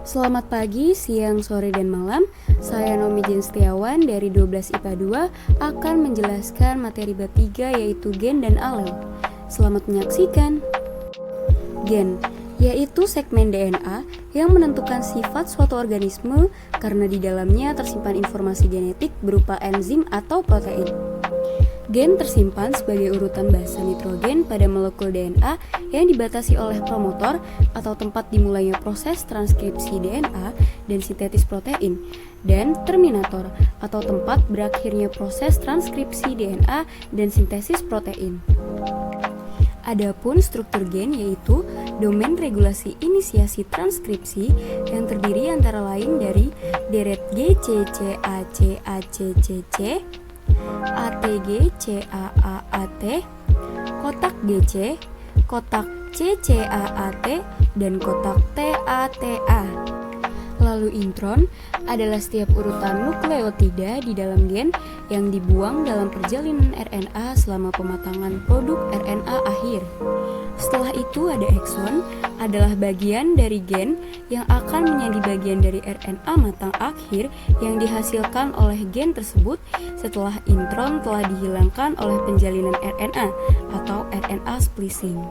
Selamat pagi, siang, sore, dan malam. Saya Nomi Jen Setiawan dari 12 IPA 2 akan menjelaskan materi bab 3 yaitu gen dan alel. Selamat menyaksikan. Gen yaitu segmen DNA yang menentukan sifat suatu organisme karena di dalamnya tersimpan informasi genetik berupa enzim atau protein. Gen tersimpan sebagai urutan basa nitrogen pada molekul DNA yang dibatasi oleh promotor atau tempat dimulainya proses transkripsi DNA dan sintetis protein, dan terminator atau tempat berakhirnya proses transkripsi DNA dan sintesis protein. Adapun struktur gen yaitu domain regulasi inisiasi transkripsi yang terdiri antara lain dari deret GCCACACCC, ATG CAAAT, kotak GC, kotak CCAAT, dan kotak TATA. Lalu intron adalah setiap urutan nukleotida di dalam gen yang dibuang dalam perjalanan RNA selama pematangan produk RNA akhir. Setelah itu ada ekson, adalah bagian dari gen yang akan menjadi bagian dari RNA matang akhir yang dihasilkan oleh gen tersebut setelah intron telah dihilangkan oleh penjalinan RNA atau RNA splicing.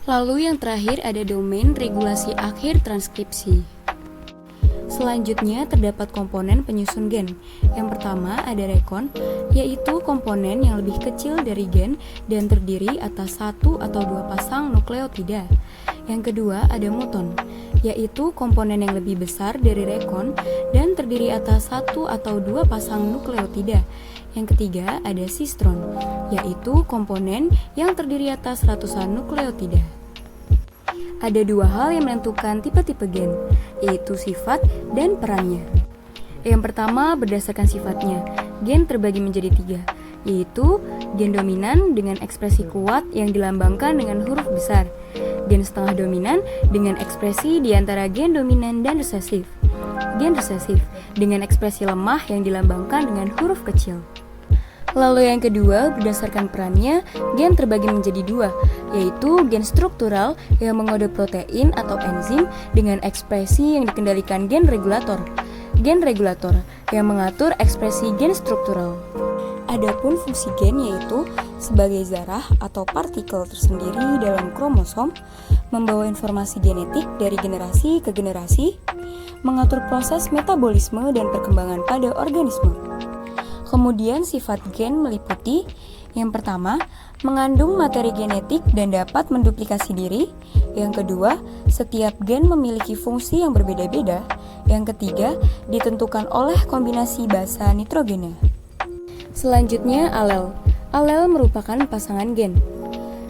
Lalu yang terakhir ada domain regulasi akhir transkripsi. Selanjutnya terdapat komponen penyusun gen. Yang pertama ada rekon, yaitu komponen yang lebih kecil dari gen dan terdiri atas satu atau dua pasang nukleotida. Yang kedua ada muton, yaitu komponen yang lebih besar dari rekon dan terdiri atas satu atau dua pasang nukleotida. Yang ketiga ada sistron, yaitu komponen yang terdiri atas ratusan nukleotida. Ada dua hal yang menentukan tipe-tipe gen, yaitu sifat dan perannya. Yang pertama berdasarkan sifatnya, gen terbagi menjadi tiga, yaitu gen dominan dengan ekspresi kuat yang dilambangkan dengan huruf besar, gen setengah dominan dengan ekspresi di antara gen dominan dan resesif, gen resesif dengan ekspresi lemah yang dilambangkan dengan huruf kecil. Lalu yang kedua, berdasarkan perannya, gen terbagi menjadi dua, yaitu gen struktural yang mengode protein atau enzim dengan ekspresi yang dikendalikan gen regulator yang mengatur ekspresi gen struktural. Adapun fungsi gen yaitu sebagai zarah atau partikel tersendiri dalam kromosom, membawa informasi genetik dari generasi ke generasi, mengatur proses metabolisme dan perkembangan pada organisme. Kemudian sifat gen meliputi yang pertama, mengandung materi genetik dan dapat menduplikasi diri. Yang kedua, setiap gen memiliki fungsi yang berbeda-beda. Yang ketiga, ditentukan oleh kombinasi basa nitrogennya. Selanjutnya alel. Alel merupakan pasangan gen.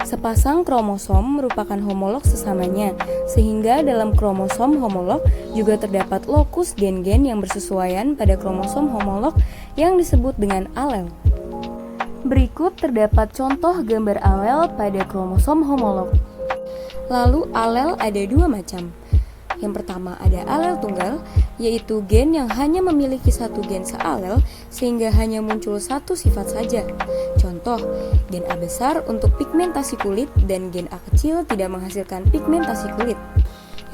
Sepasang kromosom merupakan homolog sesamanya, sehingga dalam kromosom homolog juga terdapat lokus gen-gen yang bersesuaian pada kromosom homolog yang disebut dengan alel. Berikut terdapat contoh gambar alel pada kromosom homolog. Lalu alel ada dua macam. Yang pertama ada alel tunggal, yaitu gen yang hanya memiliki satu gen sealel sehingga hanya muncul satu sifat saja. Contoh, gen A besar untuk pigmentasi kulit dan gen A kecil tidak menghasilkan pigmentasi kulit.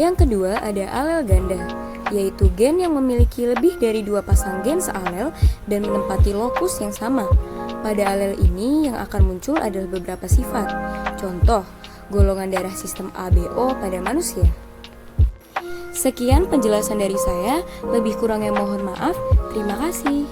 Yang kedua ada alel ganda, yaitu gen yang memiliki lebih dari dua pasang gen sealel dan menempati lokus yang sama. Pada alel ini yang akan muncul adalah beberapa sifat. Contoh, golongan darah sistem ABO pada manusia. Sekian penjelasan dari saya, lebih kurangnya mohon maaf. Terima kasih.